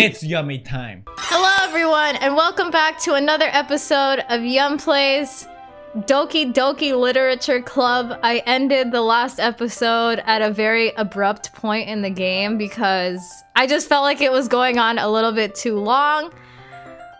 It's yummy time. Hello everyone, and welcome back to another episode of Yum Plays Doki Doki Literature Club. I ended the last episode at a very abrupt point in the game because I just felt like it was going on a little bit too long.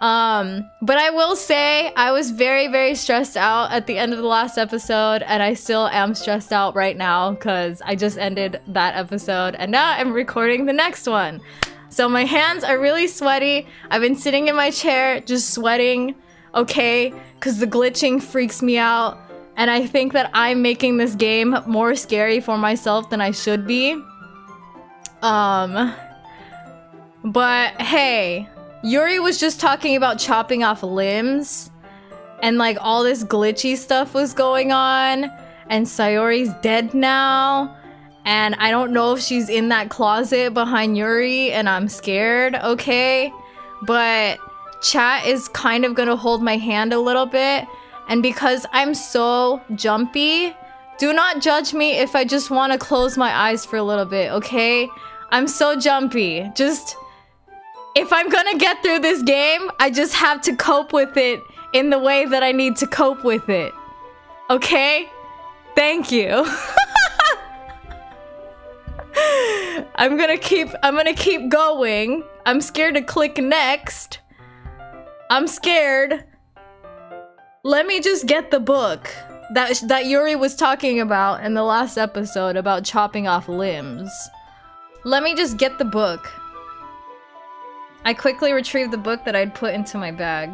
But I will say I was very stressed out at the end of the last episode, and I still am stressed out right now because I just ended that episode and now I'm recording the next one. So my hands are really sweaty. I've been sitting in my chair just sweating, okay, because the glitching freaks me out, and I think that I'm making this game more scary for myself than I should be. But hey, Yuri was just talking about chopping off limbs, and like all this glitchy stuff was going on, and Sayori's dead now, and I don't know if she's in that closet behind Yuri, and I'm scared, okay? But chat is kind of gonna hold my hand a little bit, and because I'm so jumpy, do not judge me if I just want to close my eyes for a little bit, okay? I'm so jumpy. Just, if I'm gonna get through this game, I just have to cope with it in the way that I need to cope with it. Okay? Thank you. I'm gonna keep going. I'm scared to click next. I'm scared. Let me just get the book that Yuri was talking about in the last episode about chopping off limbs. Let me just get the book. I quickly retrieved the book that I'd put into my bag.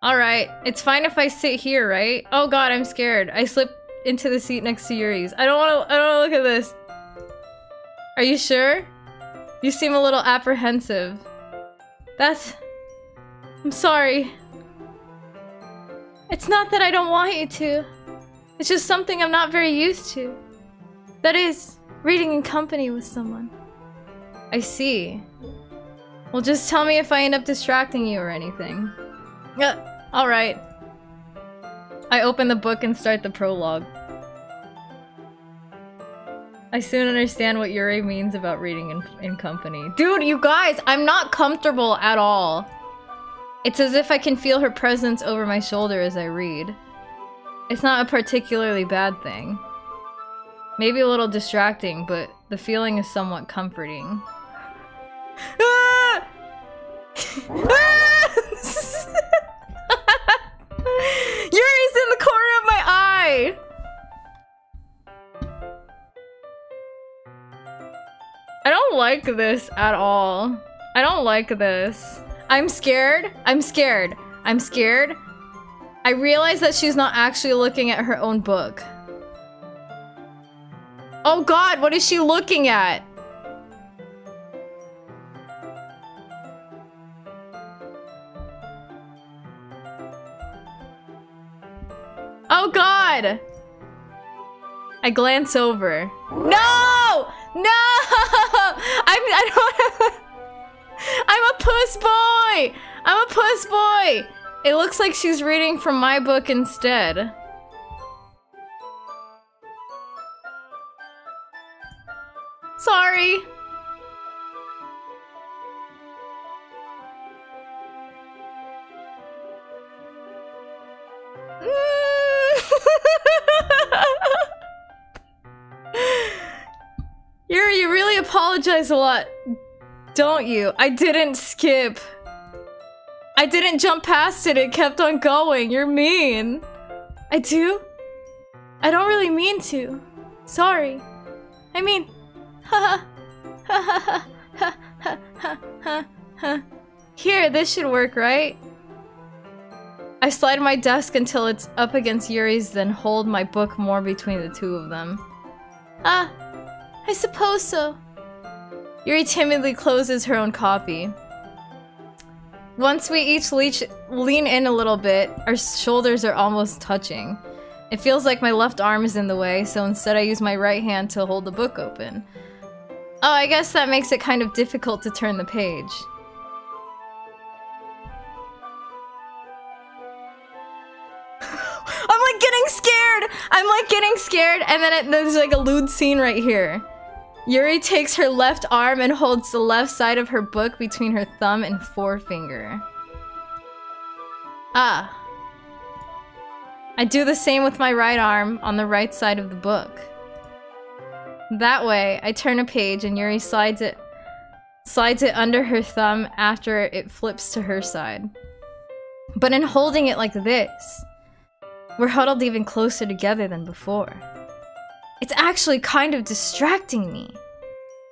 Alright, it's fine if I sit here, right? Oh god, I'm scared. I slipped into the seat next to Yuri's. I don't wanna look at this. Are you sure? You seem a little apprehensive. I'm sorry. It's not that I don't want you to. It's just something I'm not very used to. That is, reading in company with someone. I see. Well, just tell me if I end up distracting you or anything. Alright. I open the book and start the prologue. I soon understand what Yuri means about reading in company. Dude, you guys, I'm not comfortable at all. It's as if I can feel her presence over my shoulder as I read. It's not a particularly bad thing. Maybe a little distracting, but the feeling is somewhat comforting. Ah! Yuri's in the corner of my eye! I don't like this at all. I don't like this. I'm scared. I'm scared. I'm scared. I realize that she's not actually looking at her own book. Oh god, what is she looking at? Oh god! I glance over. No! No! I don't. I'm a puss boy! I'm a puss boy! It looks like she's reading from my book instead. Sorry. Yuri, you really apologize a lot, don't you? I didn't skip. I didn't jump past it, it kept on going. You're mean. I do? I don't really mean to. Sorry. I mean, Here, this should work, right? I slide my desk until it's up against Yuri's, then hold my book more between the two of them. Ah, I suppose so. Yuri timidly closes her own copy. Once we each lean in a little bit, our shoulders are almost touching. It feels like my left arm is in the way, so instead I use my right hand to hold the book open. Oh, I guess that makes it kind of difficult to turn the page. I'm like getting scared! I'm like getting scared, and then there's like a lewd scene right here. Yuri takes her left arm and holds the left side of her book between her thumb and forefinger. Ah. I do the same with my right arm on the right side of the book. That way, I turn a page and Yuri slides it under her thumb after it flips to her side. But in holding it like this, we're huddled even closer together than before. It's actually kind of distracting me.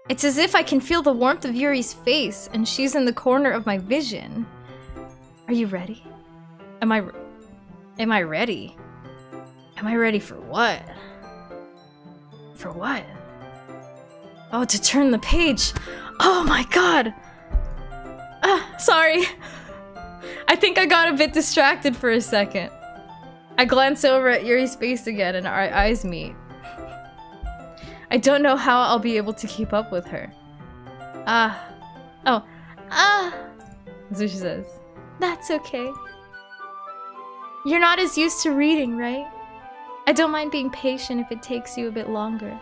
It's as if I can feel the warmth of Yuri's face and she's in the corner of my vision. Are you ready? Am I ready? Am I ready for what? For what? Oh, to turn the page. Oh my god! Sorry. I think I got a bit distracted for a second. I glance over at Yuri's face again and our eyes meet. I don't know how I'll be able to keep up with her. That's what she says. That's okay. You're not as used to reading, right? I don't mind being patient if it takes you a bit longer.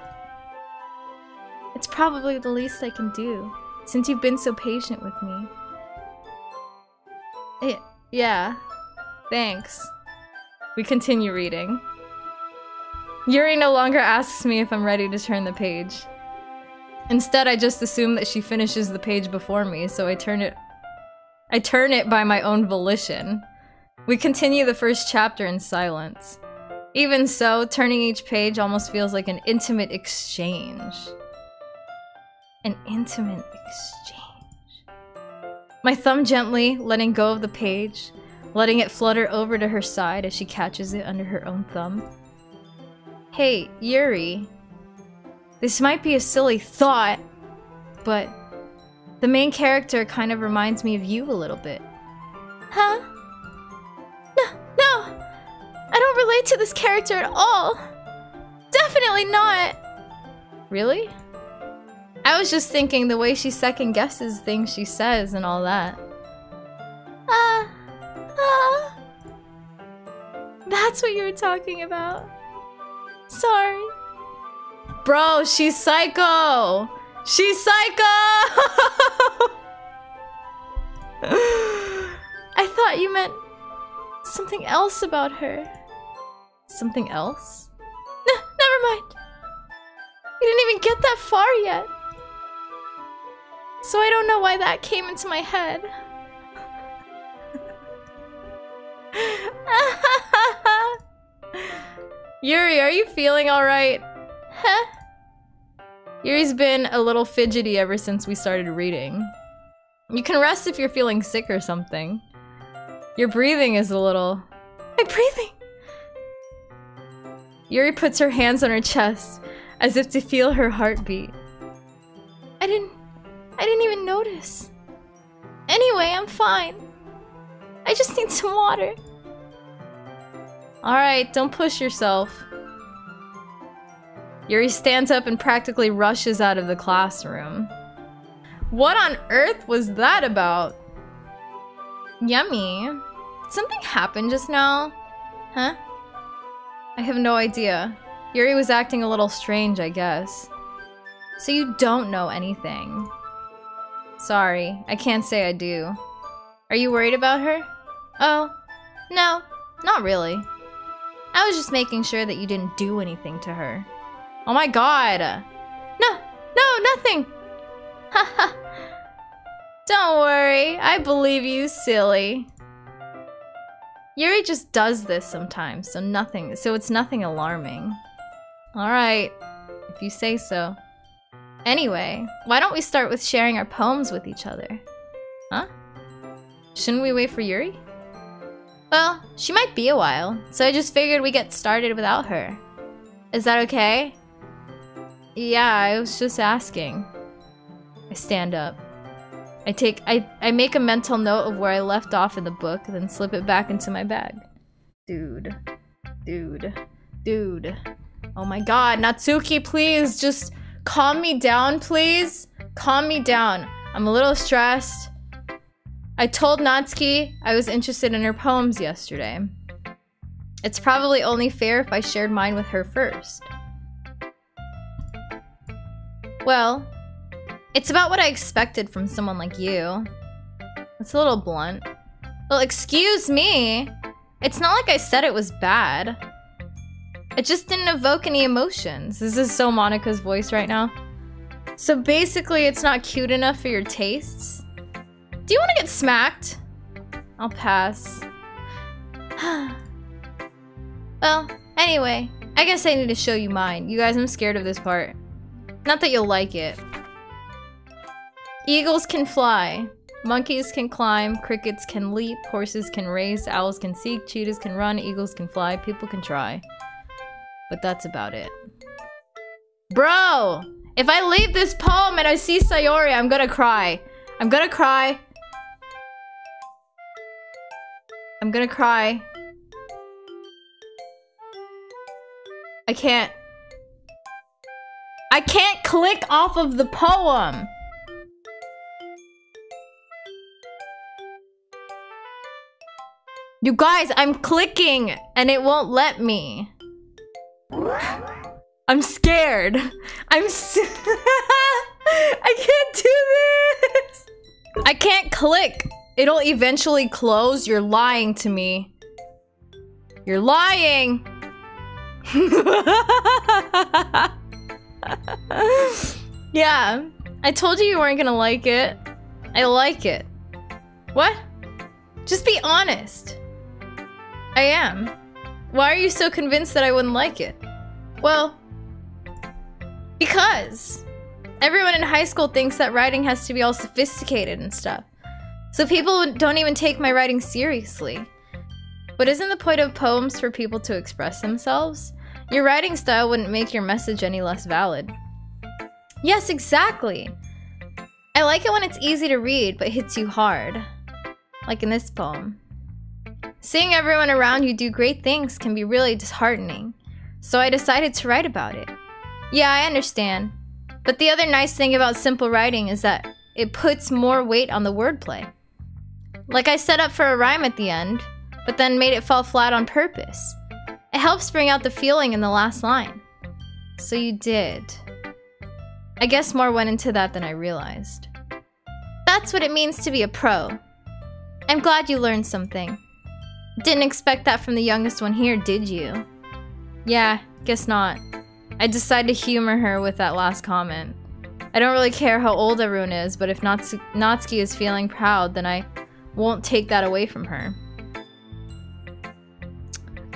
It's probably the least I can do, since you've been so patient with me. Yeah, thanks. We continue reading. Yuri no longer asks me if I'm ready to turn the page. Instead, I just assume that she finishes the page before me, so I turn it by my own volition. We continue the first chapter in silence. Even so, turning each page almost feels like an intimate exchange. An intimate exchange. My thumb gently letting go of the page, letting it flutter over to her side as she catches it under her own thumb. Hey, Yuri. This might be a silly thought, but the main character kind of reminds me of you a little bit. Huh? No! I don't relate to this character at all! Definitely not! Really? I was just thinking the way she second guesses things she says and all that. That's what you were talking about. Sorry. Bro, she's psycho! She's psycho! I thought you meant something else about her. Something else? Never mind. You didn't even get that far yet. So I don't know why that came into my head. Yuri, are you feeling alright? Huh? Yuri's been a little fidgety ever since we started reading. You can rest if you're feeling sick or something. Your breathing is a little... My breathing! Yuri puts her hands on her chest, as if to feel her heartbeat. I didn't even notice. Anyway, I'm fine. I just need some water. Alright, don't push yourself. Yuri stands up and practically rushes out of the classroom. What on earth was that about? Yummy. Did something happen just now? Huh? I have no idea. Yuri was acting a little strange, I guess. So you don't know anything. Sorry, I can't say I do. Are you worried about her? Oh, no, not really. I was just making sure that you didn't do anything to her. Oh my god! No, nothing! Haha. Don't worry, I believe you, silly. Yuri just does this sometimes, so it's nothing alarming. Alright, if you say so. Anyway, why don't we start with sharing our poems with each other? Huh? Shouldn't we wait for Yuri? Well, she might be a while, so I just figured we get started without her. Is that okay? Yeah, I was just asking. I stand up. I make a mental note of where I left off in the book, then slip it back into my bag. Dude. Oh my god, Natsuki, please, just calm me down, please? Calm me down. I'm a little stressed. I told Natsuki I was interested in her poems yesterday. It's probably only fair if I shared mine with her first. Well, it's about what I expected from someone like you. It's a little blunt. Well, excuse me. It's not like I said it was bad. It just didn't evoke any emotions. This is so Monika's voice right now. So basically, it's not cute enough for your tastes? Do you want to get smacked? I'll pass. Well, anyway, I guess I need to show you mine. You guys, I'm scared of this part. Not that you'll like it. Eagles can fly. Monkeys can climb. Crickets can leap. Horses can race. Owls can seek. Cheetahs can run. Eagles can fly. People can try. But that's about it. Bro! If I leave this poem and I see Sayori, I'm gonna cry. I'm gonna cry. I'm gonna cry. I can't click off of the poem. You guys, I'm clicking and it won't let me. I'm scared. I can't do this. I can't click. It'll eventually close. You're lying to me. You're lying. Yeah, I told you weren't gonna like it. I like it. What? Just be honest. I am. Why are you so convinced that I wouldn't like it? Well, because everyone in high school thinks that writing has to be all sophisticated and stuff. So people don't even take my writing seriously. But isn't the point of poems for people to express themselves? Your writing style wouldn't make your message any less valid. Yes, exactly. I like it when it's easy to read, but hits you hard. Like in this poem. Seeing everyone around you do great things can be really disheartening. So I decided to write about it. Yeah, I understand. But the other nice thing about simple writing is that it puts more weight on the wordplay. Like I set up for a rhyme at the end, but then made it fall flat on purpose. It helps bring out the feeling in the last line. So you did. I guess more went into that than I realized. That's what it means to be a pro. I'm glad you learned something. Didn't expect that from the youngest one here, did you? Yeah, guess not. I decided to humor her with that last comment. I don't really care how old everyone is, but if Natsuki is feeling proud, then I won't take that away from her.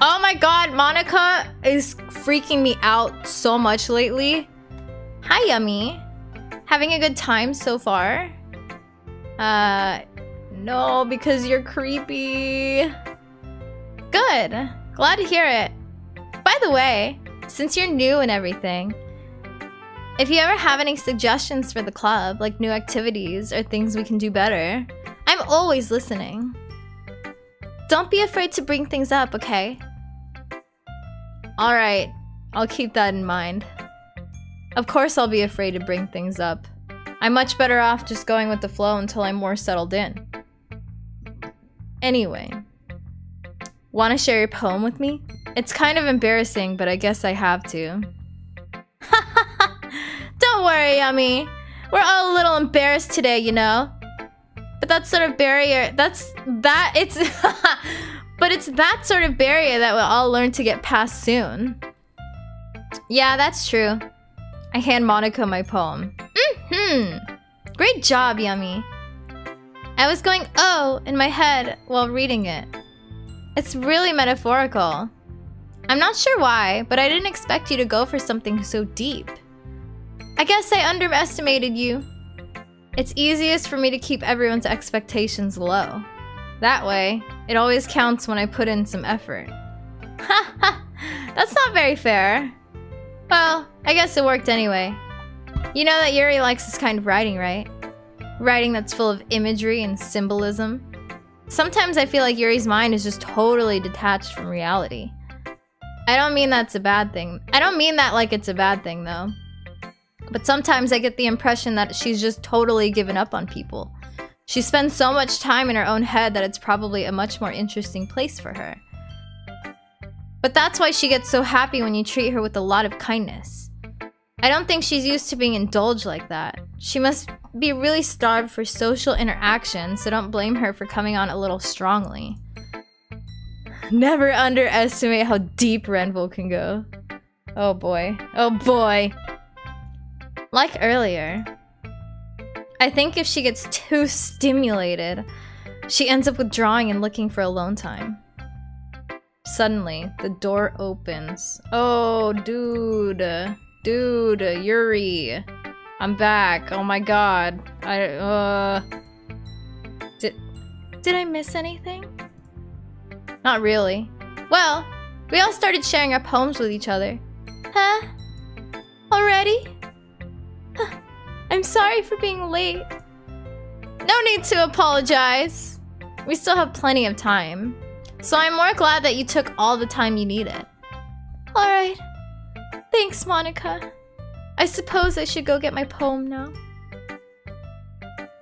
Oh my god, Monika is freaking me out so much lately. Hi, Yummy. Having a good time so far? No, because you're creepy. Good. Glad to hear it. By the way, since you're new and everything, if you ever have any suggestions for the club, like new activities or things we can do better, I'm always listening. Don't be afraid to bring things up, okay? Alright, I'll keep that in mind. Of course I'll be afraid to bring things up. I'm much better off just going with the flow until I'm more settled in. Anyway, want to share your poem with me? It's kind of embarrassing, but I guess I have to. Don't worry, Yummy. We're all a little embarrassed today, you know? But that sort of barrier, but it's that sort of barrier that we'll all learn to get past soon. Yeah, that's true. I hand Monika my poem. Great job, Yummy. I was going oh in my head while reading it. It's really metaphorical. I'm not sure why, but I didn't expect you to go for something so deep. I guess I underestimated you. It's easiest for me to keep everyone's expectations low. That way, it always counts when I put in some effort. Ha! That's not very fair. Well, I guess it worked anyway. You know that Yuri likes this kind of writing, right? Writing that's full of imagery and symbolism. Sometimes I feel like Yuri's mind is just totally detached from reality. I don't mean that's a bad thing. I don't mean that like it's a bad thing, though. But sometimes I get the impression that she's just totally given up on people. She spends so much time in her own head that it's probably a much more interesting place for her. But that's why she gets so happy when you treat her with a lot of kindness. I don't think she's used to being indulged like that. She must be really starved for social interaction, so don't blame her for coming on a little strongly. Never underestimate how deep Renville can go. Oh boy. Oh boy. Like earlier, I think if she gets too stimulated, she ends up withdrawing and looking for alone time. Suddenly, the door opens. Oh, dude. Dude, Yuri. I'm back. Oh my god. Did I miss anything? Not really. Well, we all started sharing our poems with each other. Huh? Already? I'm sorry for being late. No need to apologize. We still have plenty of time. So I'm more glad that you took all the time you needed. Alright. Thanks, Monika. I suppose I should go get my poem now.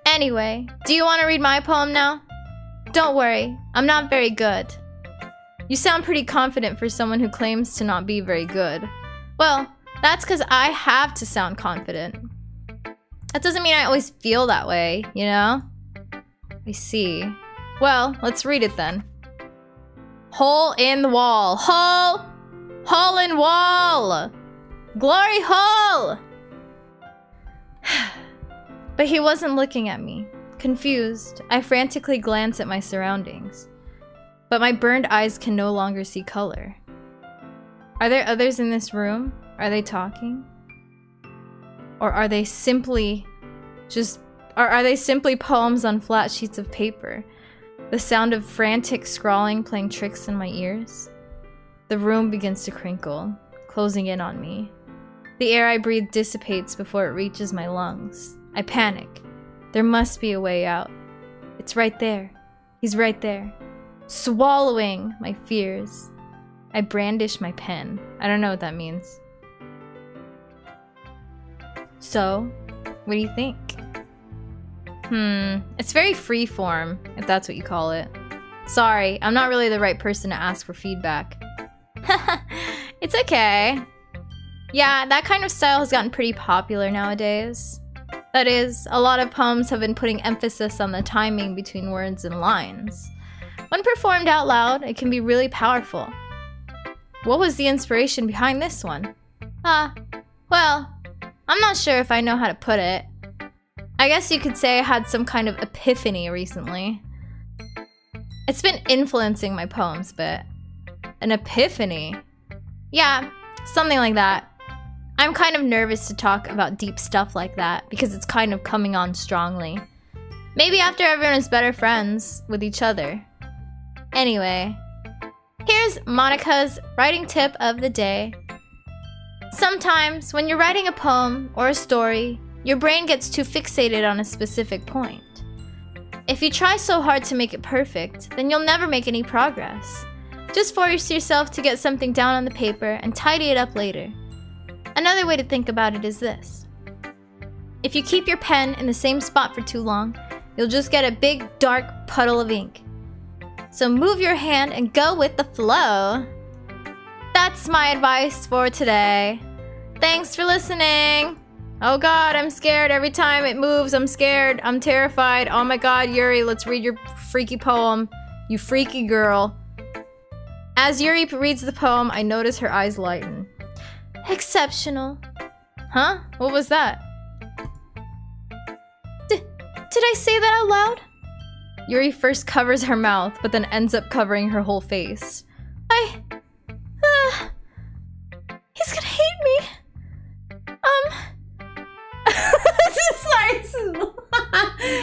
Anyway, do you want to read my poem now? Don't worry, I'm not very good. You sound pretty confident for someone who claims to not be very good. Well, that's because I have to sound confident. That doesn't mean I always feel that way, you know? I see. Well, let's read it then. Hole in the wall. Hole in wall! Glory hole! But he wasn't looking at me. Confused, I frantically glance at my surroundings. But my burned eyes can no longer see color. Are there others in this room? Are they talking? Or are they simply poems on flat sheets of paper? The sound of frantic scrawling playing tricks in my ears? The room begins to crinkle, closing in on me. The air I breathe dissipates before it reaches my lungs. I panic. There must be a way out. It's right there. He's right there. Swallowing my fears. I brandish my pen. I don't know what that means. So, what do you think? It's very freeform, if that's what you call it. Sorry, I'm not really the right person to ask for feedback. It's okay. Yeah, that kind of style has gotten pretty popular nowadays. That is, a lot of poems have been putting emphasis on the timing between words and lines. When performed out loud, it can be really powerful. What was the inspiration behind this one? Well, I'm not sure if I know how to put it. I guess you could say I had some kind of epiphany recently. It's been influencing my poems a bit. An epiphany? Yeah, something like that. I'm kind of nervous to talk about deep stuff like that because it's kind of coming on strongly. Maybe after everyone is better friends with each other. Anyway, here's Monika's writing tip of the day. Sometimes, when you're writing a poem or a story, your brain gets too fixated on a specific point. If you try so hard to make it perfect, then you'll never make any progress. Just force yourself to get something down on the paper and tidy it up later. Another way to think about it is this. If you keep your pen in the same spot for too long, you'll just get a big, dark puddle of ink. So move your hand and go with the flow. That's my advice for today. Thanks for listening. Oh god, I'm scared. Every time it moves, I'm scared. I'm terrified. Oh my god, Yuri, let's read your freaky poem. You freaky girl. As Yuri reads the poem, I notice her eyes lighten. Exceptional. Huh? What was that? Did I say that out loud? Yuri first covers her mouth, but then ends up covering her whole face. He's gonna hate me. Sorry,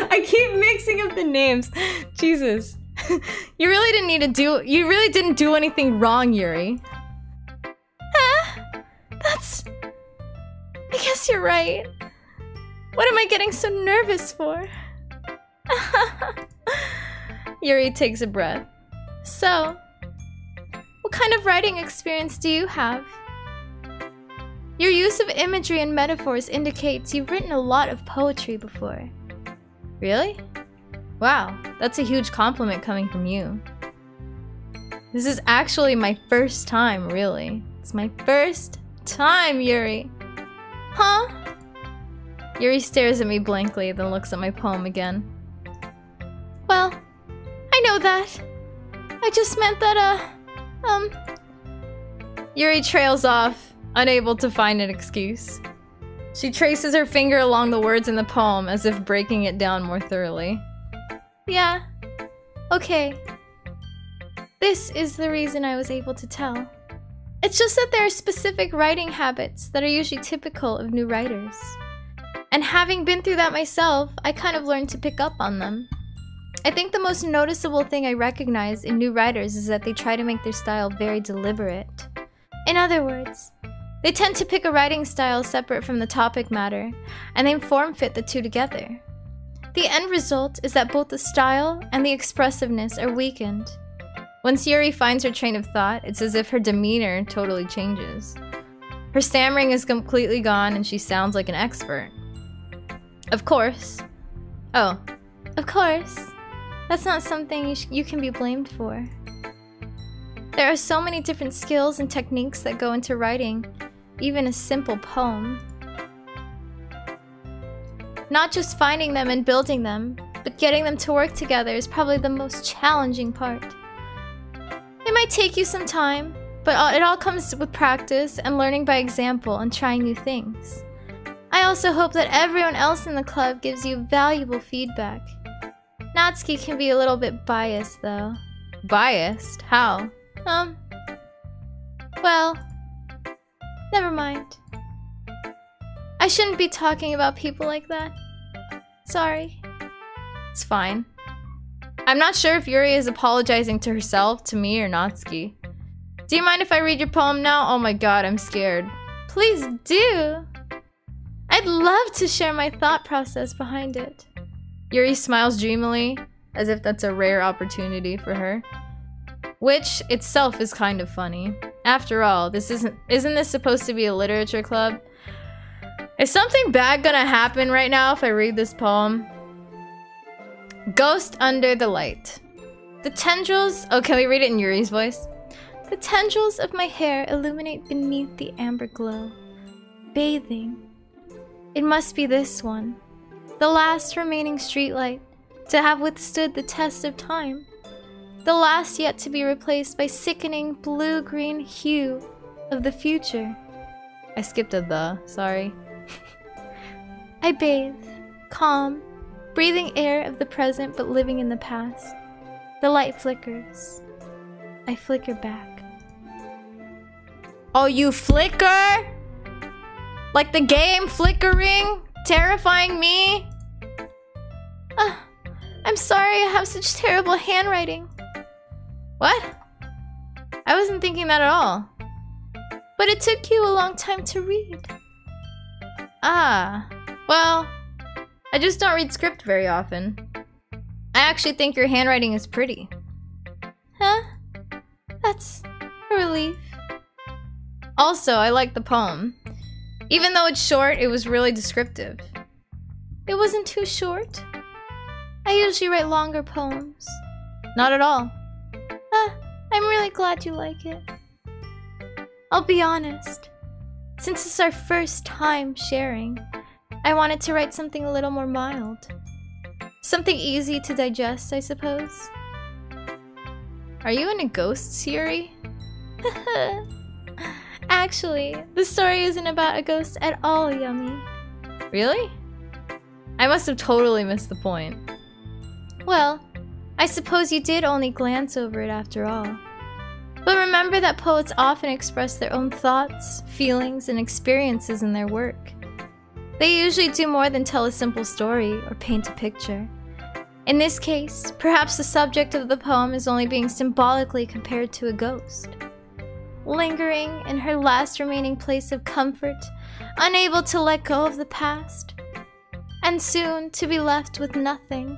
I keep mixing up the names. Jesus. You really didn't do anything wrong, Yuri. I guess you're right. What am I getting so nervous for? Yuri takes a breath. So, what kind of writing experience do you have? Your use of imagery and metaphors indicates you've written a lot of poetry before. Really? Wow, that's a huge compliment coming from you. This is actually my first time, really. It's my first time, Yuri. Huh? Yuri stares at me blankly, then looks at my poem again. Well, I know that. I just meant that, Yuri trails off, unable to find an excuse. She traces her finger along the words in the poem as if breaking it down more thoroughly. Yeah. Okay. This is the reason I was able to tell. It's just that there are specific writing habits that are usually typical of new writers. And having been through that myself, I kind of learned to pick up on them. I think the most noticeable thing I recognize in new writers is that they try to make their style very deliberate. In other words, they tend to pick a writing style separate from the topic matter, and they form-fit the two together. The end result is that both the style and the expressiveness are weakened. Once Yuri finds her train of thought, it's as if her demeanor totally changes. Her stammering is completely gone and she sounds like an expert. Of course. Oh, of course. That's not something you can be blamed for. There are so many different skills and techniques that go into writing even a simple poem. Not just finding them and building them, but getting them to work together is probably the most challenging part. It might take you some time, but it all comes with practice and learning by example and trying new things. I also hope that everyone else in the club gives you valuable feedback. Natsuki can be a little bit biased though. Biased? How? Well, never mind. I shouldn't be talking about people like that. Sorry. It's fine. I'm not sure if Yuri is apologizing to herself, to me, or Natsuki. Do you mind if I read your poem now? Oh my god, I'm scared. Please do! I'd love to share my thought process behind it. Yuri smiles dreamily, as if that's a rare opportunity for her. Which itself is kind of funny. After all, isn't this supposed to be a literature club? Is something bad gonna happen right now if I read this poem? Ghost under the light. The tendrils... Oh, can we read it in Yuri's voice? The tendrils of my hair illuminate beneath the amber glow. Bathing. It must be this one. The last remaining streetlight to have withstood the test of time. The last yet to be replaced by sickening blue-green hue of the future. I skipped a the, sorry. I bathe, calm, breathing air of the present but living in the past. The light flickers. I flicker back. Oh, you flicker? Like the game flickering? Terrifying me? I'm sorry I have such terrible handwriting. What? I wasn't thinking that at all. But it took you a long time to read. Ah, well, I just don't read script very often. I actually think your handwriting is pretty. Huh? That's a relief. Also, I like the poem. Even though it's short, it was really descriptive. It wasn't too short. I usually write longer poems. Not at all. I'm really glad you like it. I'll be honest. Since it's our first time sharing, I wanted to write something a little more mild. Something easy to digest, I suppose. Are you into ghosts, Yuri? Actually, the story isn't about a ghost at all, Yummy. Really? I must have totally missed the point. Well, I suppose you did only glance over it after all. But remember that poets often express their own thoughts, feelings, and experiences in their work. They usually do more than tell a simple story or paint a picture. In this case, perhaps the subject of the poem is only being symbolically compared to a ghost. Lingering in her last remaining place of comfort, unable to let go of the past, and soon to be left with nothing.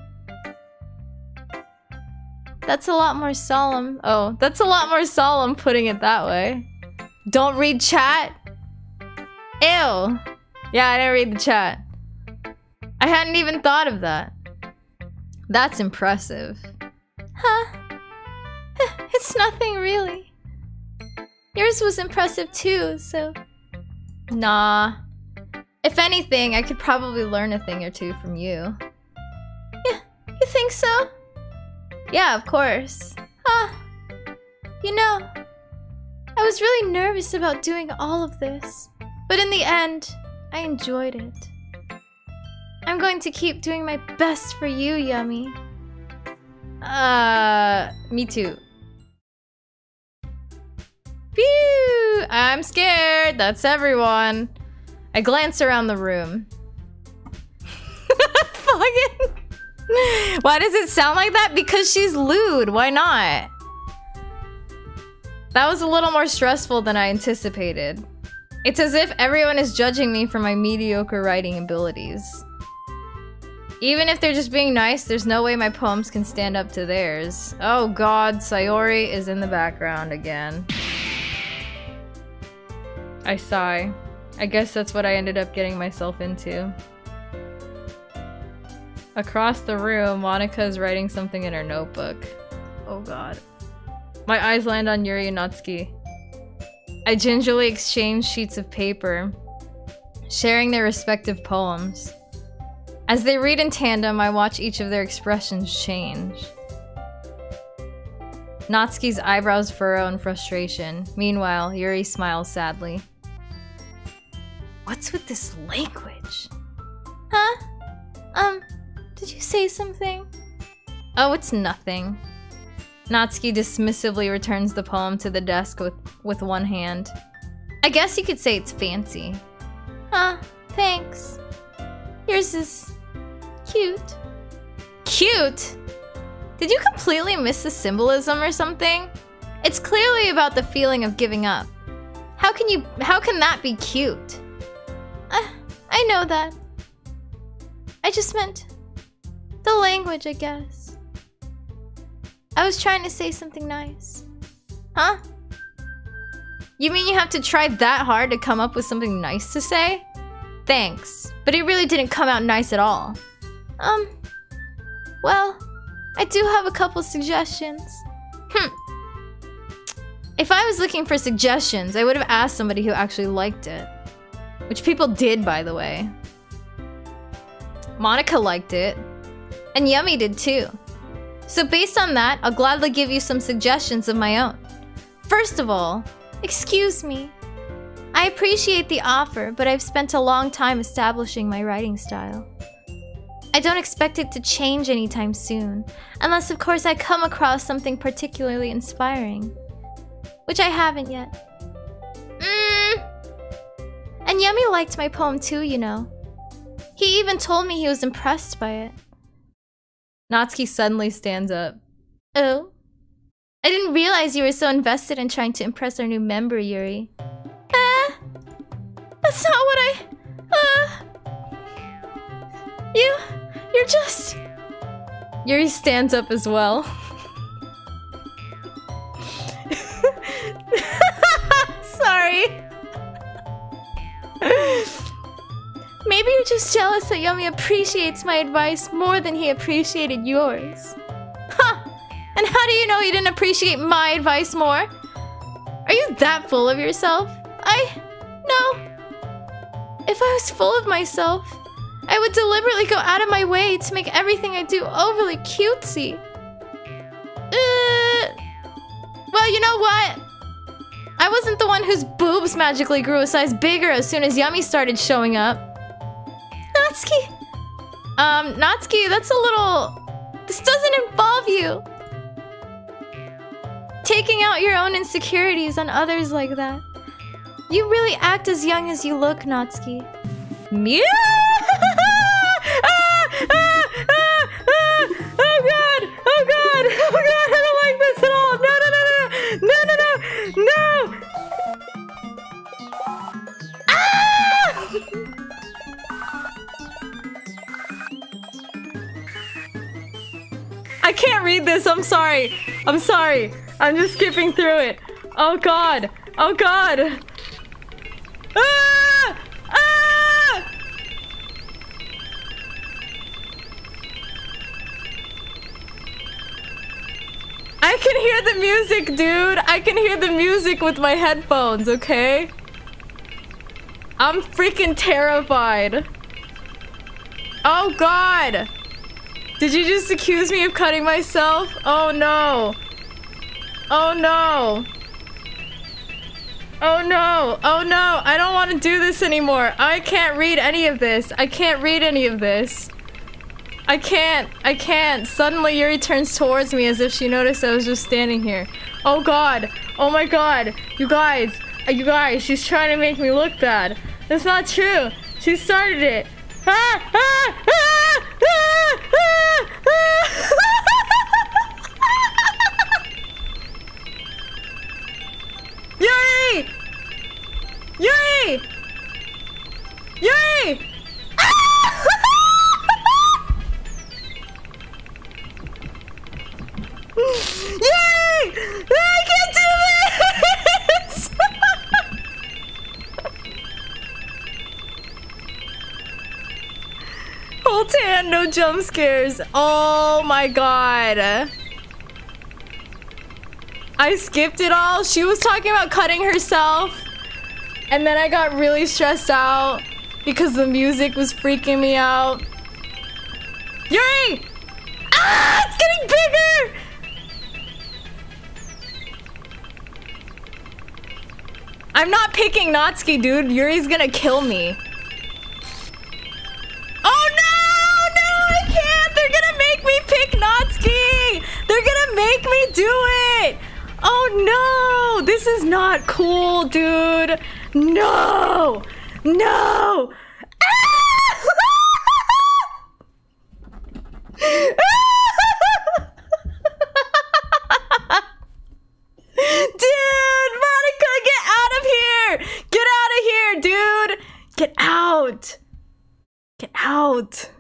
That's a lot more solemn. Oh, that's a lot more solemn putting it that way. Don't read chat? Ew. Yeah, I didn't read the chat. I hadn't even thought of that. That's impressive. Huh? It's nothing really. Yours was impressive too, so... Nah. If anything, I could probably learn a thing or two from you. Yeah, you think so? Yeah, of course. Huh. You know, I was really nervous about doing all of this, but in the end, I enjoyed it. I'm going to keep doing my best for you, Yummy. Me too. Phew! I'm scared. That's everyone. I glance around the room. Fucking. Why does it sound like that? Because she's lewd. Why not? That was a little more stressful than I anticipated. It's as if everyone is judging me for my mediocre writing abilities. Even if they're just being nice, there's no way my poems can stand up to theirs. Oh god, Sayori is in the background again. I sigh. I guess that's what I ended up getting myself into. Across the room, Monika is writing something in her notebook. Oh god. My eyes land on Yuri and Natsuki. I gingerly exchange sheets of paper, sharing their respective poems. As they read in tandem, I watch each of their expressions change. Natsuki's eyebrows furrow in frustration. Meanwhile, Yuri smiles sadly. What's with this language? Huh? Did you say something? Oh, it's nothing. Natsuki dismissively returns the poem to the desk with one hand. I guess you could say it's fancy. Huh, thanks. Yours is cute. Cute? Did you completely miss the symbolism or something? It's clearly about the feeling of giving up. How can that be cute? I know that. I just meant the language, I guess. I was trying to say something nice. Huh? You mean you have to try that hard to come up with something nice to say? Thanks, but it really didn't come out nice at all. Well, I do have a couple suggestions. If I was looking for suggestions, I would have asked somebody who actually liked it. Which people did, by the way. Monika liked it. And Yummy did too. So based on that, I'll gladly give you some suggestions of my own. First of all, excuse me. I appreciate the offer, but I've spent a long time establishing my writing style. I don't expect it to change anytime soon, unless of course I come across something particularly inspiring. Which I haven't yet. And Yummy liked my poem too, you know. He even told me he was impressed by it. Natsuki suddenly stands up. Oh? I didn't realize you were so invested in trying to impress our new member, Yuri. That's not what You're just... Yuri stands up as well. Sorry. Maybe you're just jealous that Yummy appreciates my advice more than he appreciated yours. Huh! And how do you know he didn't appreciate my advice more? Are you that full of yourself? No. If I was full of myself, I would deliberately go out of my way to make everything I do overly cutesy. Well, you know what? I wasn't the one whose boobs magically grew a size bigger as soon as Yummy started showing up. Natsuki! Natsuki, that's a little... This doesn't involve you. Taking out your own insecurities on others like that. You really act as young as you look, Natsuki. Meow! Oh god! Oh god! Oh god! I don't like this at all! No! Ah! I can't read this. I'm sorry. I'm just skipping through it. Oh god. Oh god. Ah! Ah! I can hear the music, dude. I can hear the music with my headphones, okay? I'm freaking terrified. Oh god! Did you just accuse me of cutting myself? Oh no! Oh no! Oh no! Oh no! I don't want to do this anymore! I can't read any of this! I can't read any of this! I can't! I can't! Suddenly Yuri turns towards me as if she noticed I was just standing here. Oh god! Oh my god! You guys! She's trying to make me look bad! That's not true! She started it! Ah! Ah! Ah! Ah! Ah! Ah! Yuri! Yuri! Yuri! Ah! Yuri! I can't do this! Hold hand, no jump scares. Oh my god. I skipped it all. She was talking about cutting herself. And then I got really stressed out because the music was freaking me out. Yuri! Ah! It's getting bigger! I'm not picking Natsuki, dude. Yuri's gonna kill me. Oh no! No, I can't! They're gonna make me pick Natsuki! They're gonna make me do it! Oh no! This is not cool, dude! No! No! Ah! Dude! Monika, get out of here! Get out of here, dude! Get out! Get out!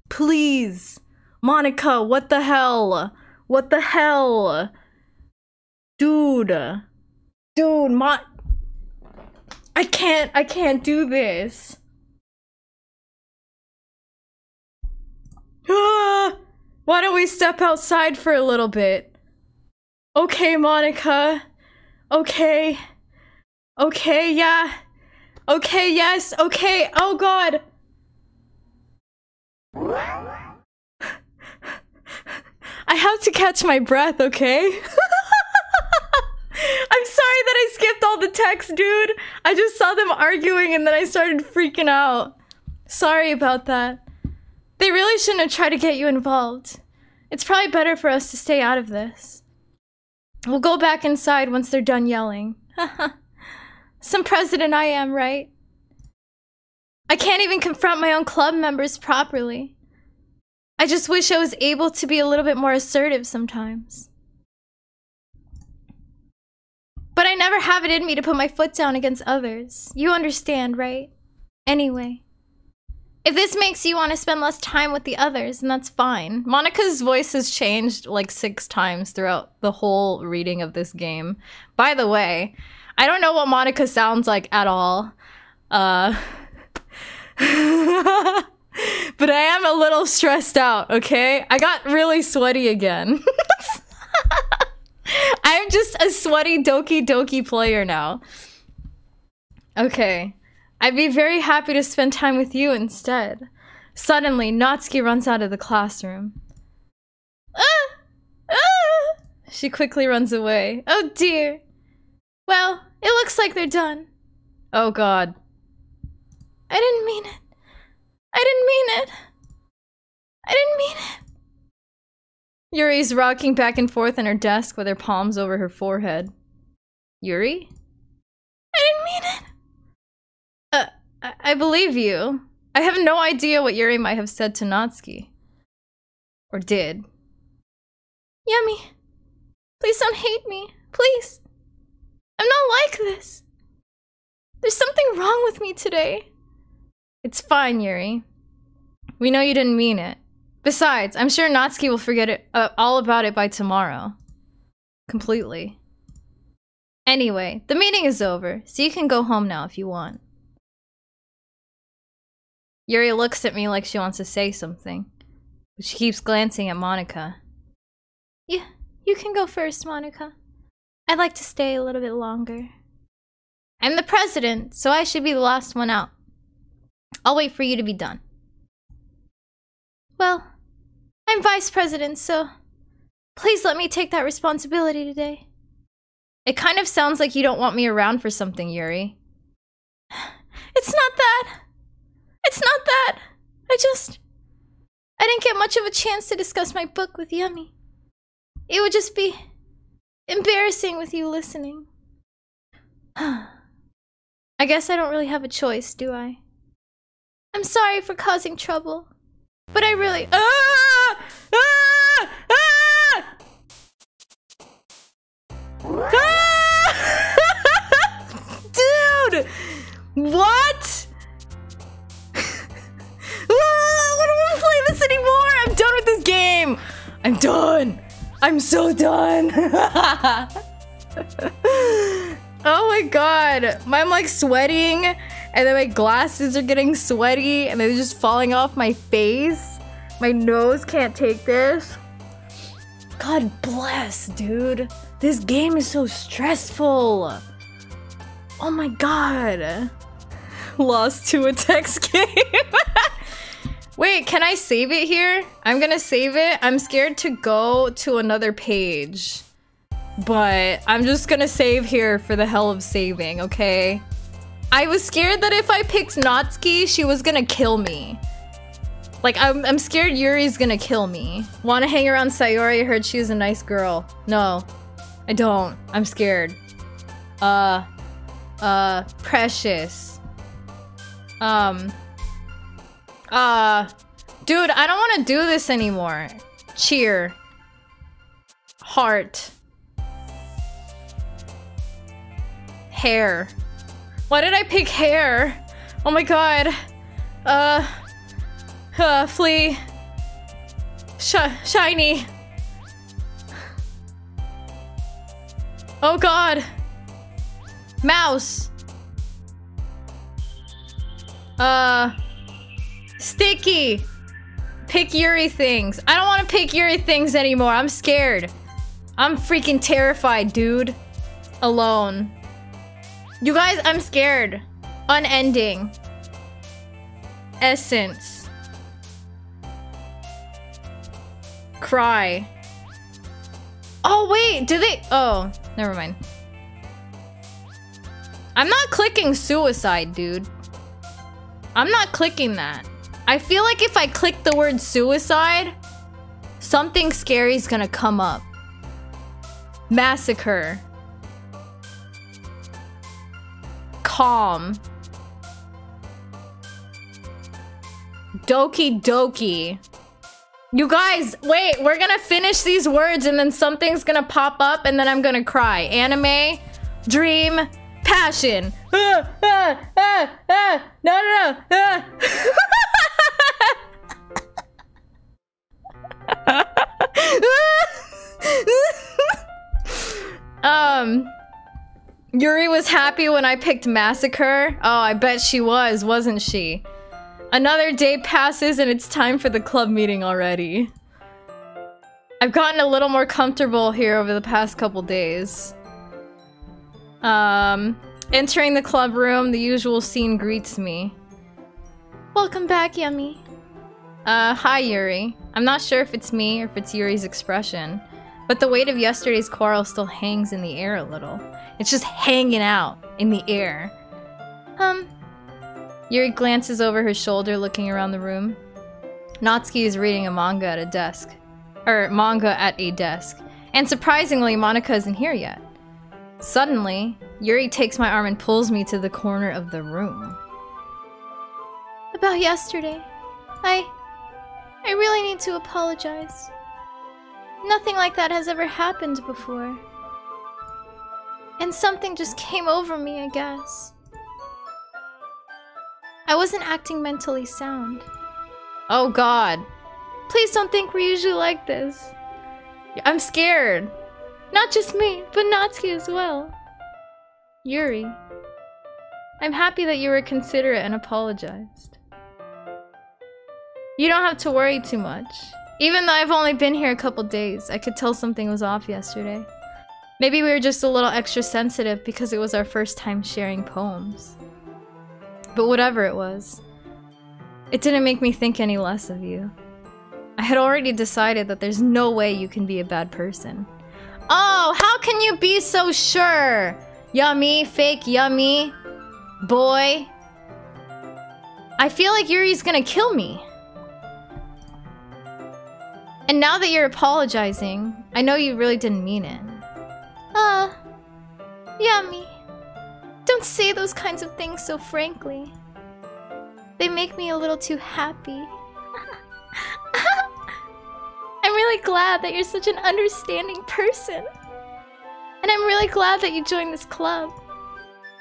Please! Monika, what the hell? What the hell? Dude. Dude, I can't do this. Ah, why don't we step outside for a little bit? Okay, Monika. Okay. Okay, yeah. Okay, yes. Okay. Oh god. I have to catch my breath, okay? I'm sorry that I skipped all the text, dude. I just saw them arguing and then I started freaking out. Sorry about that. They really shouldn't have tried to get you involved. It's probably better for us to stay out of this. We'll go back inside once they're done yelling. Some president I am, right? I can't even confront my own club members properly. I just wish I was able to be a little bit more assertive sometimes. But I never have it in me to put my foot down against others. You understand, right? Anyway. If this makes you want to spend less time with the others, then that's fine. Monika's voice has changed like 6 times throughout the whole reading of this game. By the way, I don't know what Monika sounds like at all. But I am a little stressed out, okay? I got really sweaty again. I'm just a sweaty Doki Doki player now. Okay. I'd be very happy to spend time with you instead. Suddenly, Natsuki runs out of the classroom. Ah! Ah! She quickly runs away. Oh dear. Well, it looks like they're done. Oh god. I didn't mean it. I didn't mean it. I didn't mean it. Yuri's rocking back and forth in her desk with her palms over her forehead. Yuri? I didn't mean it. I believe you. I have no idea what Yuri might have said to Natsuki. Or did. Yummy. Please don't hate me. Please. I'm not like this. There's something wrong with me today. It's fine, Yuri. We know you didn't mean it. Besides, I'm sure Natsuki will forget it all about it by tomorrow. Completely. Anyway, the meeting is over, so you can go home now if you want. Yuri looks at me like she wants to say something, but she keeps glancing at Monika. Yeah, you can go first, Monika. I'd like to stay a little bit longer. I'm the president, so I should be the last one out. I'll wait for you to be done. Well, I'm vice president, so please let me take that responsibility today. It kind of sounds like you don't want me around for something, Yuri. It's not that. It's not that. I didn't get much of a chance to discuss my book with Yummy. It would just be embarrassing with you listening. I guess I don't really have a choice, do I? I'm sorry for causing trouble, but I really— Dude! What? I don't want to play this anymore! I'm done with this game! I'm done! I'm so done! Oh my god. I'm like sweating, and then my glasses are getting sweaty, and they're just falling off my face. My nose can't take this. God bless, dude. This game is so stressful. Oh my god. Lost to a text game. Wait, can I save it here? I'm gonna save it. I'm scared to go to another page. But I'm just gonna save here for the hell of saving, okay? I was scared that if I picked Natsuki, she was gonna kill me. Like, I'm scared Yuri's gonna kill me. Wanna hang around Sayori? I heard she was a nice girl. No, I don't. I'm scared. Precious. Dude, I don't want to do this anymore. Cheer. Heart. Hair. Why did I pick hair? Oh my god. Flea. Shiny. Oh god. Mouse. Sticky. Pick Yuri things. I don't want to pick Yuri things anymore. I'm scared. I'm freaking terrified, dude. Alone. You guys, I'm scared. Unending. Essence. Cry. Oh, wait. Did they— oh, never mind. I'm not clicking suicide, dude. I'm not clicking that. I feel like if I click the word suicide, something scary is gonna come up. Massacre. Calm. Doki Doki. You guys, wait, we're gonna finish these words and then something's gonna pop up and then I'm gonna cry. Anime, dream, passion. No. Yuri was happy when I picked Massacre. Oh, I bet she was, wasn't she? Another day passes and it's time for the club meeting already. I've gotten a little more comfortable here over the past couple days. Entering the club room, the usual scene greets me. Welcome back, Yummy. Hi, Yuri. I'm not sure if it's me or if it's Yuri's expression, but the weight of yesterday's quarrel still hangs in the air a little. It's just hanging out in the air. Yuri glances over her shoulder, looking around the room. Natsuki is reading a manga at a desk. And surprisingly, Monika isn't here yet. Suddenly, Yuri takes my arm and pulls me to the corner of the room. About yesterday, I really need to apologize. Nothing like that has ever happened before. And something just came over me, I guess. I wasn't acting mentally sound. Oh god. Please don't think we're usually like this. I'm scared. Not just me, but Natsuki as well. Yuri. I'm happy that you were considerate and apologized. You don't have to worry too much. Even though I've only been here a couple days, I could tell something was off yesterday. Maybe we were just a little extra sensitive because it was our first time sharing poems. But whatever it was, it didn't make me think any less of you. I had already decided that there's no way you can be a bad person. Oh, how can you be so sure? Yummy, fake yummy, boy. I feel like Yuri's gonna kill me. And now that you're apologizing, I know you really didn't mean it. Yummy. Don't say those kinds of things so frankly. They make me a little too happy. I'm really glad that you're such an understanding person. And I'm really glad that you joined this club.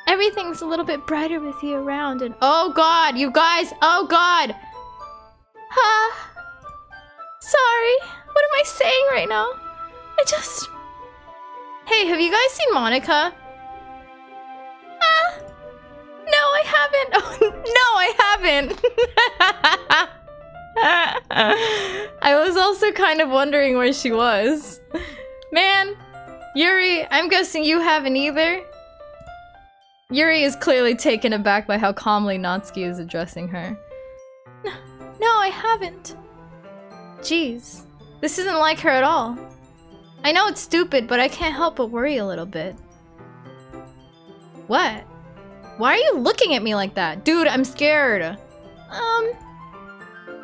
Everything's a little bit brighter with you around and— oh god, you guys! Oh god! Sorry. What am I saying right now? Hey, have you guys seen Monika? No, I haven't. Oh, no, I haven't. I was also kind of wondering where she was. Man, Yuri, I'm guessing you haven't either? Yuri is clearly taken aback by how calmly Natsuki is addressing her. No, I haven't. Jeez, this isn't like her at all. I know it's stupid, but I can't help but worry a little bit. What? Why are you looking at me like that? Dude, I'm scared.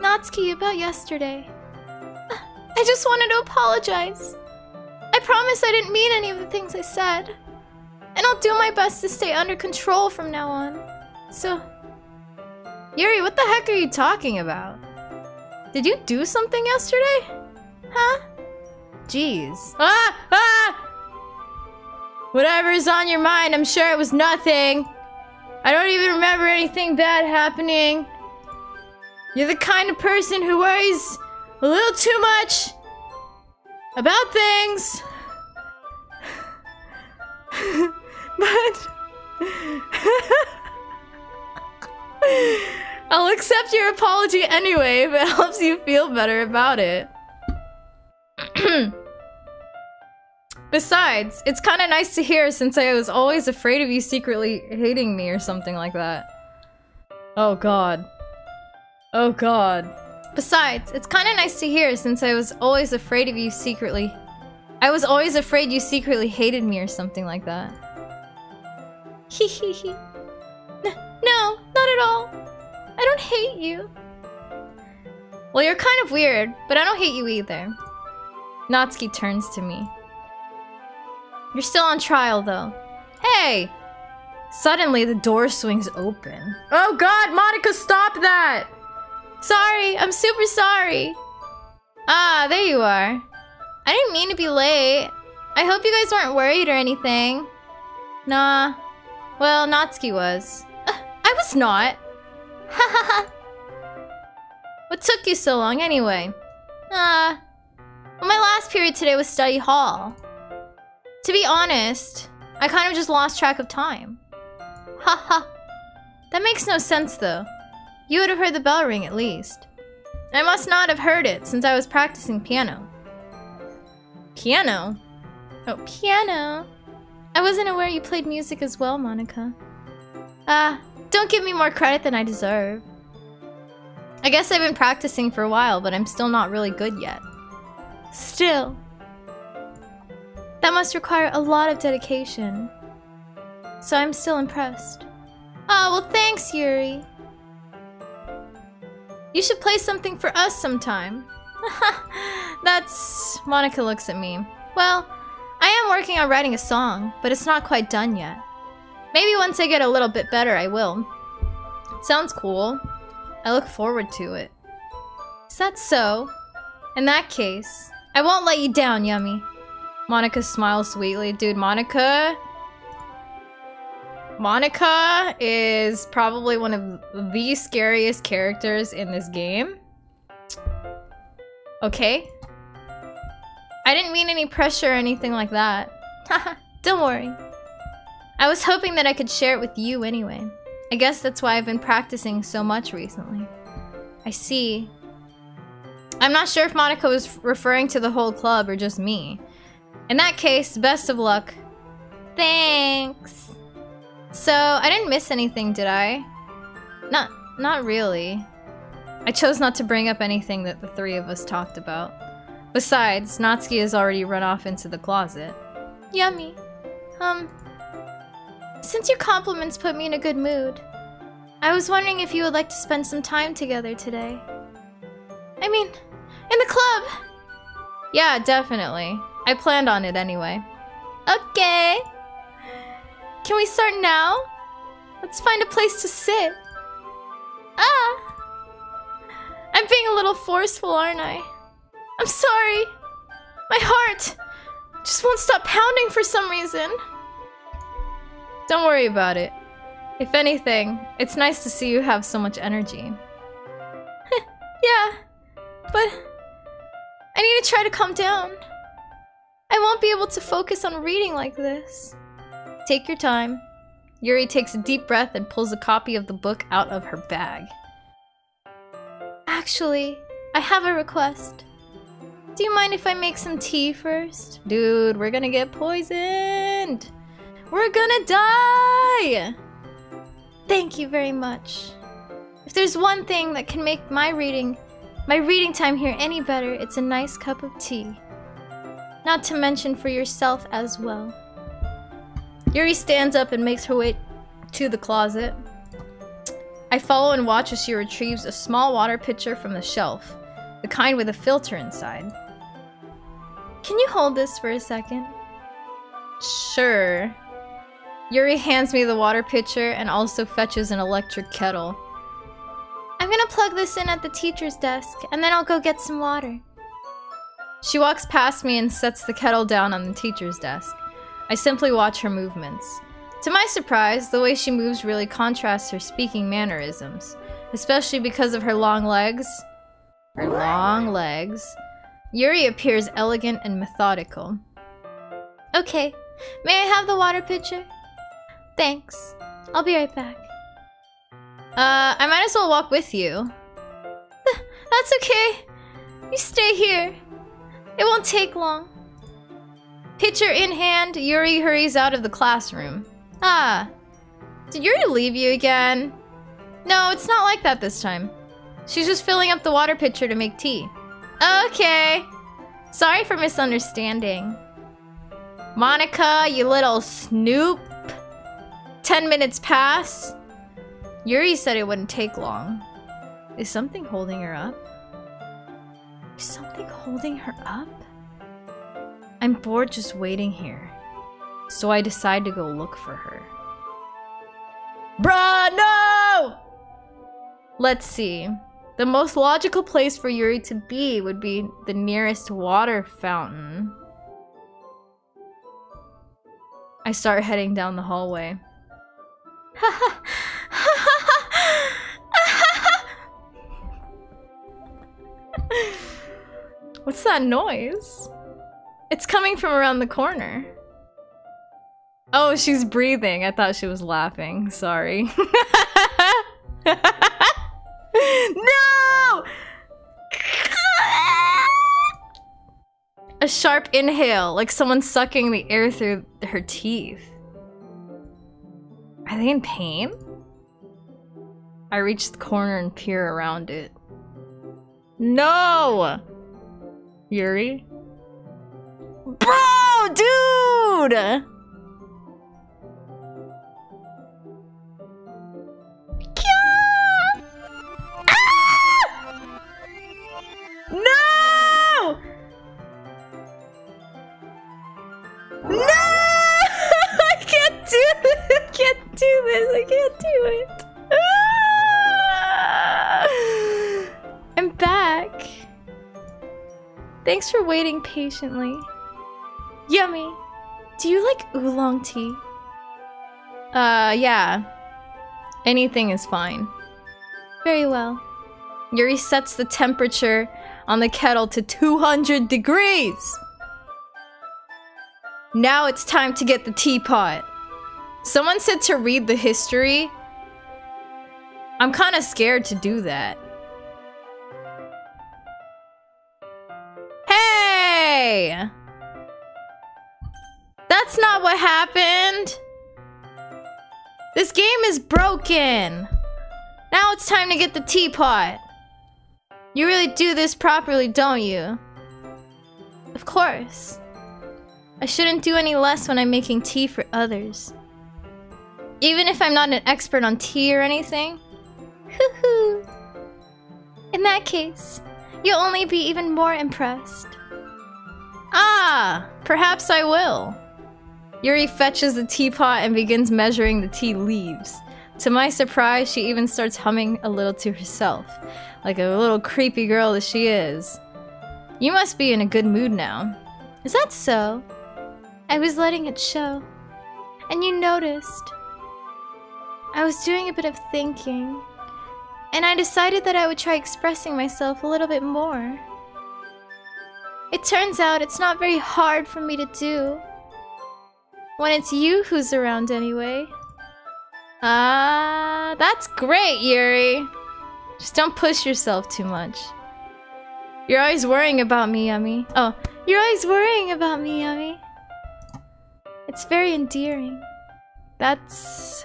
Natsuki, about yesterday. I just wanted to apologize. I promise I didn't mean any of the things I said. And I'll do my best to stay under control from now on. So... Yuri, what the heck are you talking about? Did you do something yesterday? Huh? Jeez. Whatever's on your mind, I'm sure it was nothing. I don't even remember anything bad happening. You're the kind of person who worries a little too much about things. But I'll accept your apology anyway if it helps you feel better about it. Besides, it's kind of nice to hear since I was always afraid of you secretly hating me or something like that. Oh god. Oh god. Besides, it's kind of nice to hear since I was always afraid of you secretly. I was always afraid you secretly hated me or something like that. Hehehe. No, not at all. I don't hate you. Well, you're kind of weird, but I don't hate you either. Natsuki turns to me. You're still on trial, though. Hey! Suddenly, the door swings open. Oh god, Monika, stop that! Sorry, I'm super sorry. Ah, there you are. I didn't mean to be late. I hope you guys weren't worried or anything. Nah. Well, Natsuki was. I was not. Hahaha. What took you so long, anyway? Well, my last period today was study hall. To be honest, I kind of just lost track of time. Haha. That makes no sense, though. You would have heard the bell ring, at least. I must not have heard it, since I was practicing piano. Piano? Oh, piano. I wasn't aware you played music as well, Monika. Don't give me more credit than I deserve. I guess I've been practicing for a while, but I'm still not really good yet. Still. That must require a lot of dedication. So I'm still impressed. Oh, well thanks, Yuri. You should play something for us sometime. That's... Monika looks at me. Well, I am working on writing a song, but it's not quite done yet. Maybe once I get a little bit better, I will. Sounds cool. I look forward to it. Is that so? In that case, I won't let you down, Yummy. Monika smiles sweetly. Dude, Monika is probably one of the scariest characters in this game. Okay. I didn't mean any pressure or anything like that. Haha, don't worry. I was hoping that I could share it with you anyway. I guess that's why I've been practicing so much recently. I see. I'm not sure if Monika was referring to the whole club or just me. In that case, best of luck. Thanks. So, I didn't miss anything, did I? Not really. I chose not to bring up anything that the three of us talked about. Besides, Natsuki has already run off into the closet. Yummy. Since your compliments put me in a good mood, I was wondering if you would like to spend some time together today. I mean, in the club! Yeah, definitely. I planned on it anyway. Okay. Can we start now? Let's find a place to sit. Ah! I'm being a little forceful, aren't I? I'm sorry. My heart just won't stop pounding for some reason. Don't worry about it. If anything, it's nice to see you have so much energy. Yeah, but I need to try to calm down. I won't be able to focus on reading like this. Take your time. Yuri takes a deep breath and pulls a copy of the book out of her bag. Actually, I have a request. Do you mind if I make some tea first? Dude, we're gonna get poisoned! We're gonna die! Thank you very much. If there's one thing that can make my reading time here any better, it's a nice cup of tea. Not to mention for yourself as well. Yuri stands up and makes her way to the closet. I follow and watch as she retrieves a small water pitcher from the shelf, the kind with a filter inside. Can you hold this for a second? Sure. Yuri hands me the water pitcher and also fetches an electric kettle. I'm gonna plug this in at the teacher's desk, and then I'll go get some water. She walks past me and sets the kettle down on the teacher's desk. I simply watch her movements. To my surprise, the way she moves really contrasts her speaking mannerisms, especially because of her long legs. Her long legs. Yuri appears elegant and methodical. Okay, may I have the water pitcher? Thanks. I'll be right back. I might as well walk with you. That's okay. You stay here. It won't take long. Pitcher in hand, Yuri hurries out of the classroom. Ah, did Yuri leave you again? No, it's not like that this time. She's just filling up the water pitcher to make tea. Okay. Sorry for misunderstanding. Monika, you little snoop. 10 minutes pass. Yuri said it wouldn't take long. Is something holding her up? Is something holding her up? I'm bored just waiting here. So I decide to go look for her. Bruh, no! Let's see. The most logical place for Yuri to be would be the nearest water fountain. I start heading down the hallway. What's that noise? It's coming from around the corner. Oh, she's breathing. I thought she was laughing. Sorry. No! A sharp inhale, like someone sucking the air through her teeth. Are they in pain? I reach the corner and peer around it. No! Yuri? Bro, dude! No! No! I can't do this! I can't do this! I can't do it! I'm back. Thanks for waiting patiently. Yummy. Do you like oolong tea? Yeah. Anything is fine. Very well. Yuri sets the temperature on the kettle to 200 degrees. Now it's time to get the teapot. Someone said to read the history. I'm kind of scared to do that. Hey! That's not what happened! This game is broken! Now it's time to get the teapot! You really do this properly, don't you? Of course. I shouldn't do any less when I'm making tea for others. Even if I'm not an expert on tea or anything. Hoo-hoo. In that case, you'll only be even more impressed. Ah, perhaps I will. Yuri fetches the teapot and begins measuring the tea leaves. To my surprise, she even starts humming a little to herself, like a little creepy girl that she is. You must be in a good mood now. Is that so? I was letting it show. And you noticed. I was doing a bit of thinking. And I decided that I would try expressing myself a little bit more. It turns out it's not very hard for me to do. When it's you who's around anyway. Ah, that's great, Yuri. Just don't push yourself too much. You're always worrying about me, Yummy. Oh, you're always worrying about me, Yummy. It's very endearing. That's...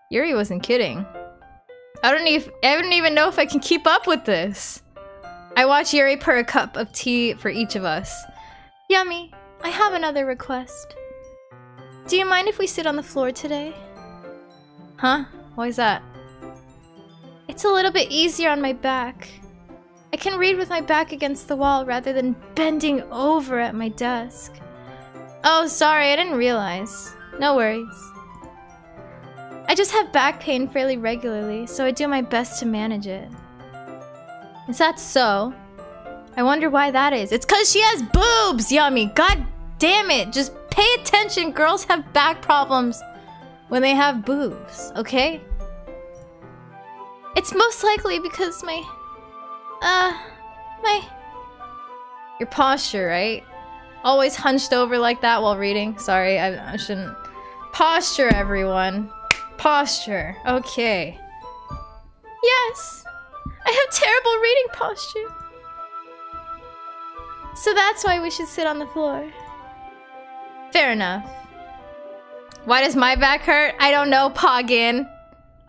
Yuri wasn't kidding. I don't even know if I can keep up with this. I watch Yuri pour a cup of tea for each of us. Yummy, I have another request. Do you mind if we sit on the floor today? Huh? Why is that? It's a little bit easier on my back. I can read with my back against the wall rather than bending over at my desk. Oh, sorry, I didn't realize. No worries. I just have back pain fairly regularly, so I do my best to manage it. Is that so? I wonder why that is. It's 'cause she has boobs, Yummy! God damn it! Just pay attention, girls have back problems when they have boobs, okay? It's most likely because your posture, right? Always hunched over like that while reading. Sorry, I shouldn't. Posture, everyone. Posture. Okay. Yes! I have terrible reading posture. So that's why we should sit on the floor. Fair enough. Why does my back hurt? I don't know, Poggin.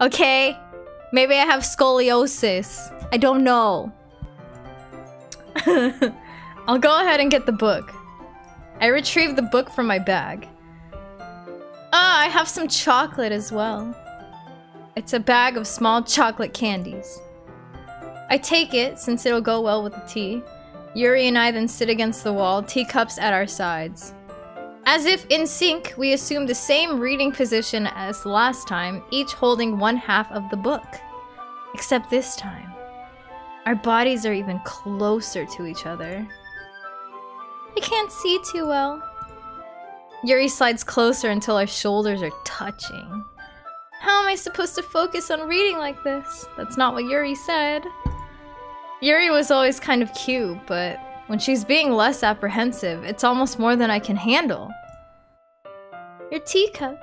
Okay? Maybe I have scoliosis. I don't know. I'll go ahead and get the book. I retrieved the book from my bag. Ah, I have some chocolate as well. It's a bag of small chocolate candies. I take it, since it'll go well with the tea. Yuri and I then sit against the wall, teacups at our sides. As if in sync, we assume the same reading position as last time, each holding one half of the book. Except this time, our bodies are even closer to each other. I can't see too well. Yuri slides closer until our shoulders are touching. How am I supposed to focus on reading like this? That's not what Yuri said. Yuri was always kind of cute, but when she's being less apprehensive, it's almost more than I can handle. Your teacup.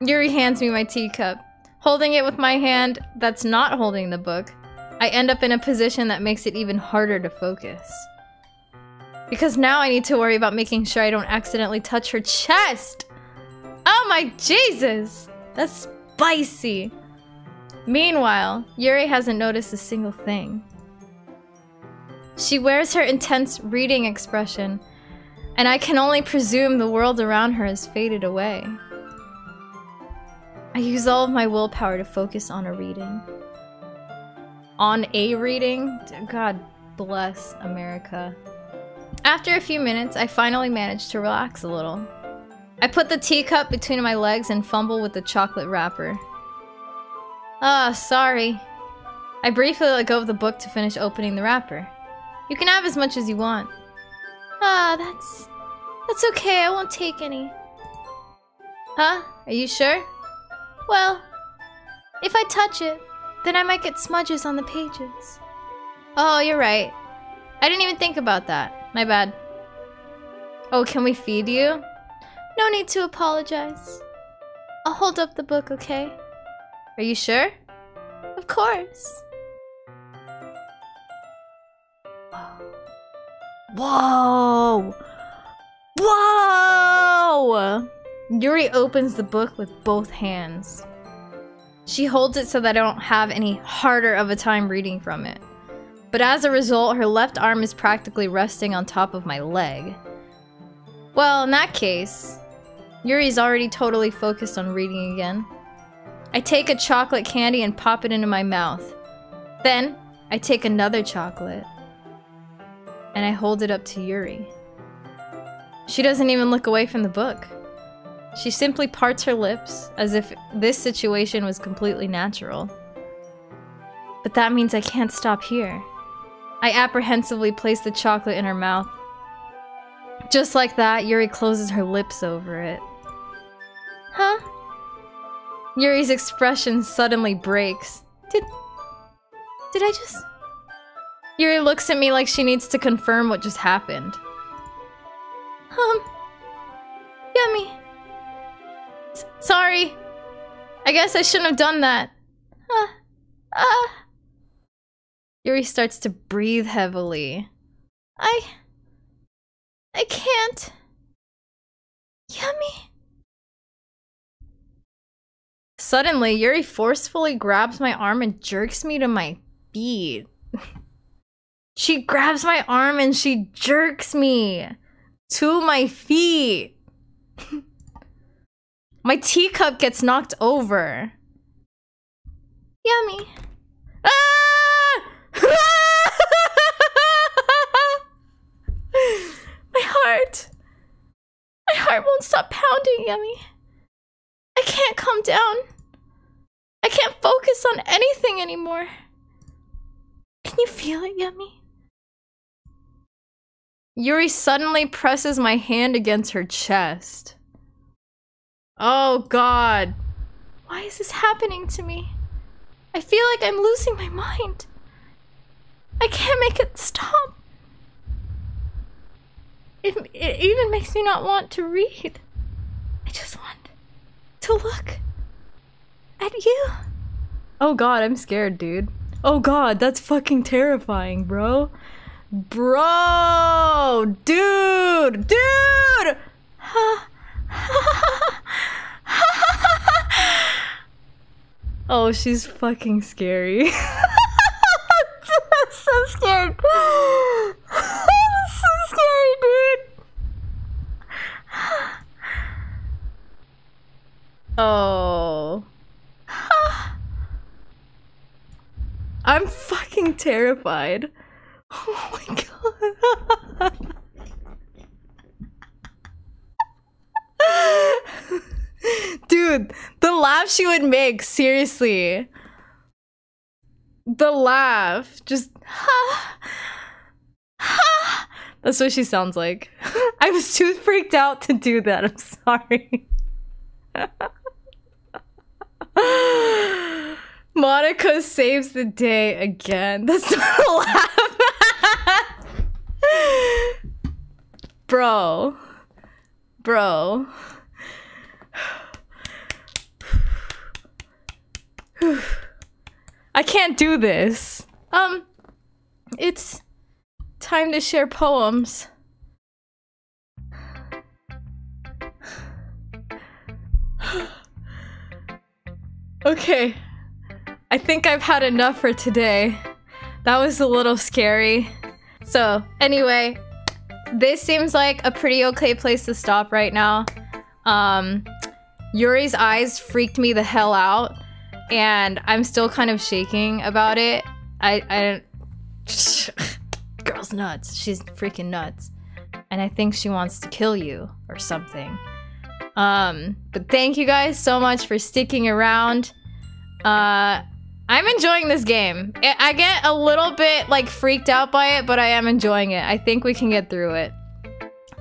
Yuri hands me my teacup. Holding it with my hand that's not holding the book, I end up in a position that makes it even harder to focus. Because now I need to worry about making sure I don't accidentally touch her chest! Oh my Jesus! That's spicy! Meanwhile, Yuri hasn't noticed a single thing. She wears her intense reading expression, and I can only presume the world around her has faded away. I use all of my willpower to focus on a reading. On a reading? God bless America. After a few minutes, I finally managed to relax a little. I put the teacup between my legs and fumble with the chocolate wrapper. Ah, sorry. I briefly let go of the book to finish opening the wrapper. You can have as much as you want. Ah, that's okay, I won't take any. Huh? Are you sure? Well, if I touch it, then I might get smudges on the pages. Oh, you're right. I didn't even think about that. My bad. Oh, can we feed you? No need to apologize. I'll hold up the book, okay? Are you sure? Of course. Whoa! Whoa! Ow! Yuri opens the book with both hands. She holds it so that I don't have any harder of a time reading from it. But as a result, her left arm is practically resting on top of my leg. Well, in that case, Yuri's already totally focused on reading again. I take a chocolate candy and pop it into my mouth. Then, I take another chocolate and I hold it up to Yuri. She doesn't even look away from the book. She simply parts her lips as if this situation was completely natural. But that means I can't stop here. I apprehensively place the chocolate in her mouth. Just like that, Yuri closes her lips over it. Huh? Yuri's expression suddenly breaks. Did I just... Yuri looks at me like she needs to confirm what just happened. Yummy. Sorry. I guess I shouldn't have done that. Yuri starts to breathe heavily. I can't. Yummy. Suddenly, Yuri forcefully grabs my arm and jerks me to my feet. She grabs my arm and she jerks me to my feet. My teacup gets knocked over. Yummy. Ah! My heart won't stop pounding, Yummy. I can't calm down. I can't focus on anything anymore. Can you feel it, Yummy? Yuri suddenly presses my hand against her chest. Oh god. Why is this happening to me? I feel like I'm losing my mind. I can't make it stop. It even makes me not want to read. I just want to look at you. Oh god, I'm scared, dude. Oh god, that's fucking terrifying, bro. Bro! Dude! Dude! Oh, she's fucking scary. I'm so scared. I'm so scary, dude. Oh. I'm fucking terrified. Oh my god. Dude, the laugh she would make, seriously. The laugh. Just that's what she sounds like. I was too freaked out to do that. I'm sorry. Monika saves the day again. That's not a laugh. Bro. Bro. I can't do this. It's time to share poems. Okay. I think I've had enough for today. That was a little scary. So, anyway, this seems like a pretty okay place to stop right now. Yuri's eyes freaked me the hell out, and I'm still kind of shaking about it. Girl's nuts. She's freaking nuts. And I think she wants to kill you or something. But thank you guys so much for sticking around. I'm enjoying this game. I get a little bit like freaked out by it, but I am enjoying it. I think we can get through it.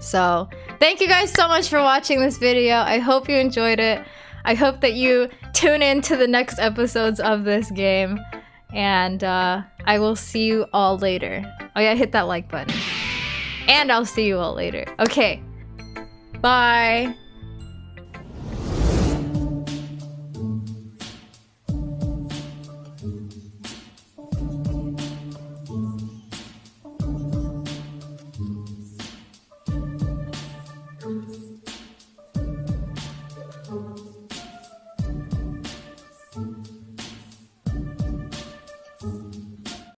So, thank you guys so much for watching this video. I hope you enjoyed it. I hope that you tune in to the next episodes of this game. And I will see you all later. Oh yeah, hit that like button. And I'll see you all later. Okay. Bye.